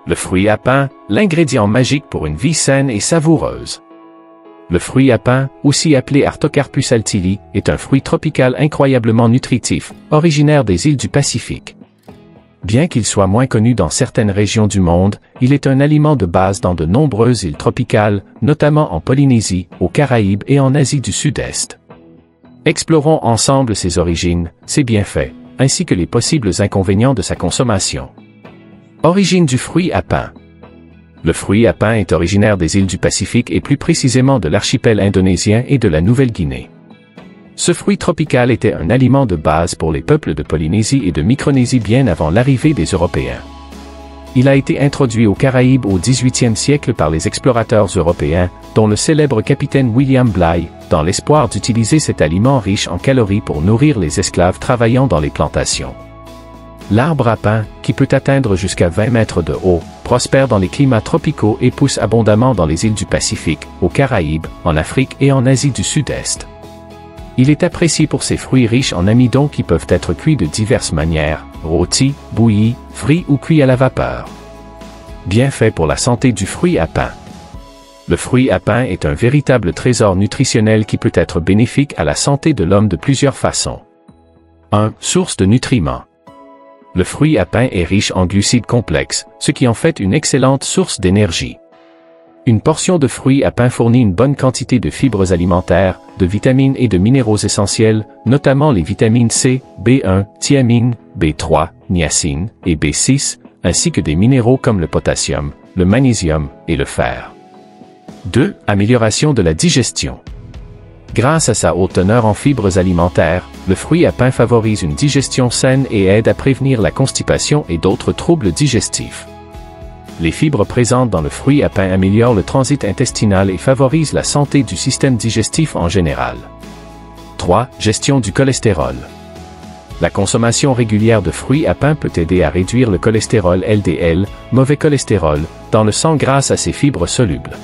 Le fruit à pain, l'ingrédient magique pour une vie saine et savoureuse. Le fruit à pain, aussi appelé Artocarpus altili, est un fruit tropical incroyablement nutritif, originaire des îles du Pacifique. Bien qu'il soit moins connu dans certaines régions du monde, il est un aliment de base dans de nombreuses îles tropicales, notamment en Polynésie, aux Caraïbes et en Asie du Sud-Est. Explorons ensemble ses origines, ses bienfaits, ainsi que les possibles inconvénients de sa consommation. Origine du fruit à pain. Le fruit à pain est originaire des îles du Pacifique et plus précisément de l'archipel indonésien et de la Nouvelle-Guinée. Ce fruit tropical était un aliment de base pour les peuples de Polynésie et de Micronésie bien avant l'arrivée des Européens. Il a été introduit aux Caraïbes au XVIIIe siècle par les explorateurs européens, dont le célèbre capitaine William Bligh, dans l'espoir d'utiliser cet aliment riche en calories pour nourrir les esclaves travaillant dans les plantations. L'arbre à pain, qui peut atteindre jusqu'à 20 mètres de haut, prospère dans les climats tropicaux et pousse abondamment dans les îles du Pacifique, aux Caraïbes, en Afrique et en Asie du Sud-Est. Il est apprécié pour ses fruits riches en amidon qui peuvent être cuits de diverses manières, rôtis, bouillis, frits ou cuits à la vapeur. Bienfaits pour la santé du fruit à pain. Le fruit à pain est un véritable trésor nutritionnel qui peut être bénéfique à la santé de l'homme de plusieurs façons. 1. Source de nutriments. Le fruit à pain est riche en glucides complexes, ce qui en fait une excellente source d'énergie. Une portion de fruits à pain fournit une bonne quantité de fibres alimentaires, de vitamines et de minéraux essentiels, notamment les vitamines C, B1, thiamine, B3, niacine et B6, ainsi que des minéraux comme le potassium, le magnésium et le fer. 2. Amélioration de la digestion. Grâce à sa haute teneur en fibres alimentaires, le fruit à pain favorise une digestion saine et aide à prévenir la constipation et d'autres troubles digestifs. Les fibres présentes dans le fruit à pain améliorent le transit intestinal et favorisent la santé du système digestif en général. 3. Gestion du cholestérol. La consommation régulière de fruits à pain peut aider à réduire le cholestérol LDL, mauvais cholestérol, dans le sang grâce à ses fibres solubles.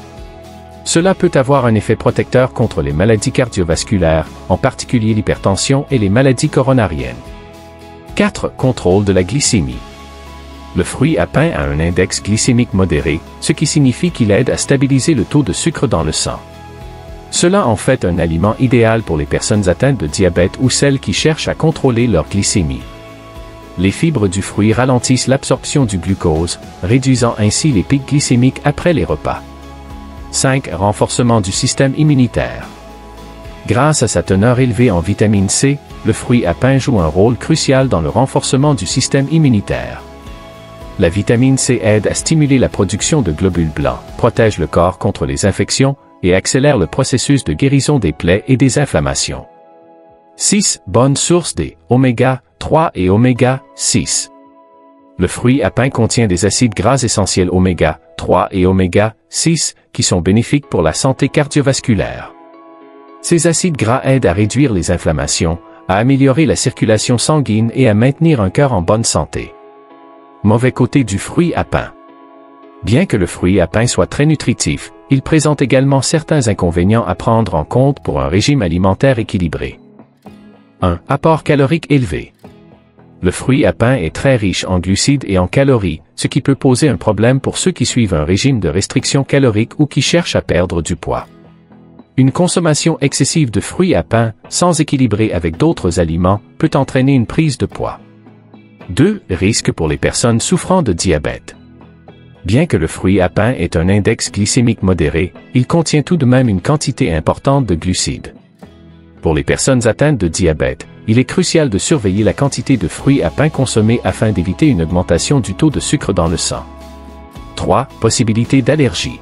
Cela peut avoir un effet protecteur contre les maladies cardiovasculaires, en particulier l'hypertension et les maladies coronariennes. 4. Contrôle de la glycémie. Le fruit à pain a un index glycémique modéré, ce qui signifie qu'il aide à stabiliser le taux de sucre dans le sang. Cela en fait un aliment idéal pour les personnes atteintes de diabète ou celles qui cherchent à contrôler leur glycémie. Les fibres du fruit ralentissent l'absorption du glucose, réduisant ainsi les pics glycémiques après les repas. 5. Renforcement du système immunitaire. Grâce à sa teneur élevée en vitamine C, le fruit à pain joue un rôle crucial dans le renforcement du système immunitaire. La vitamine C aide à stimuler la production de globules blancs, protège le corps contre les infections et accélère le processus de guérison des plaies et des inflammations. 6. Bonne source des oméga 3 et oméga 6. Le fruit à pain contient des acides gras essentiels oméga 3 et oméga 6 qui sont bénéfiques pour la santé cardiovasculaire. Ces acides gras aident à réduire les inflammations, à améliorer la circulation sanguine et à maintenir un cœur en bonne santé. Mauvais côté du fruit à pain. Bien que le fruit à pain soit très nutritif, il présente également certains inconvénients à prendre en compte pour un régime alimentaire équilibré. 1. Apport calorique élevé. Le fruit à pain est très riche en glucides et en calories, ce qui peut poser un problème pour ceux qui suivent un régime de restriction calorique ou qui cherchent à perdre du poids. Une consommation excessive de fruits à pain, sans équilibrer avec d'autres aliments, peut entraîner une prise de poids. 2. Risque pour les personnes souffrant de diabète. Bien que le fruit à pain ait un index glycémique modéré, il contient tout de même une quantité importante de glucides. Pour les personnes atteintes de diabète, il est crucial de surveiller la quantité de fruits à pain consommés afin d'éviter une augmentation du taux de sucre dans le sang. 3. Possibilité d'allergie.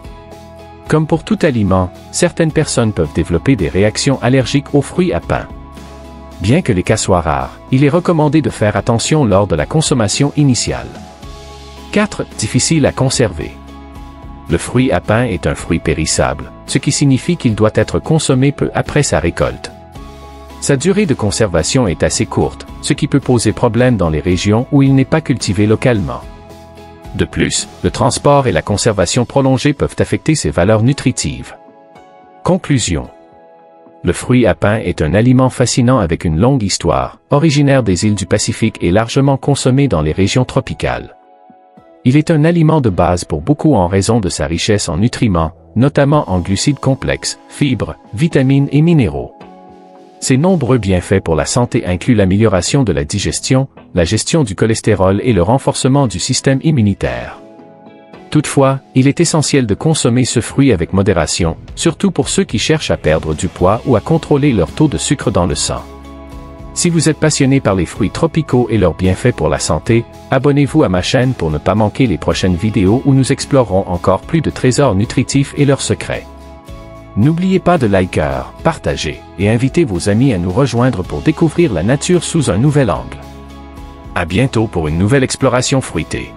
Comme pour tout aliment, certaines personnes peuvent développer des réactions allergiques aux fruits à pain. Bien que les cas soient rares, il est recommandé de faire attention lors de la consommation initiale. 4. Difficile à conserver. Le fruit à pain est un fruit périssable, ce qui signifie qu'il doit être consommé peu après sa récolte. Sa durée de conservation est assez courte, ce qui peut poser problème dans les régions où il n'est pas cultivé localement. De plus, le transport et la conservation prolongée peuvent affecter ses valeurs nutritives. Conclusion. Le fruit à pain est un aliment fascinant avec une longue histoire, originaire des îles du Pacifique et largement consommé dans les régions tropicales. Il est un aliment de base pour beaucoup en raison de sa richesse en nutriments, notamment en glucides complexes, fibres, vitamines et minéraux. Ses nombreux bienfaits pour la santé incluent l'amélioration de la digestion, la gestion du cholestérol et le renforcement du système immunitaire. Toutefois, il est essentiel de consommer ce fruit avec modération, surtout pour ceux qui cherchent à perdre du poids ou à contrôler leur taux de sucre dans le sang. Si vous êtes passionné par les fruits tropicaux et leurs bienfaits pour la santé, abonnez-vous à ma chaîne pour ne pas manquer les prochaines vidéos où nous explorerons encore plus de trésors nutritifs et leurs secrets. N'oubliez pas de liker, partager et inviter vos amis à nous rejoindre pour découvrir la nature sous un nouvel angle. À bientôt pour une nouvelle exploration fruitée.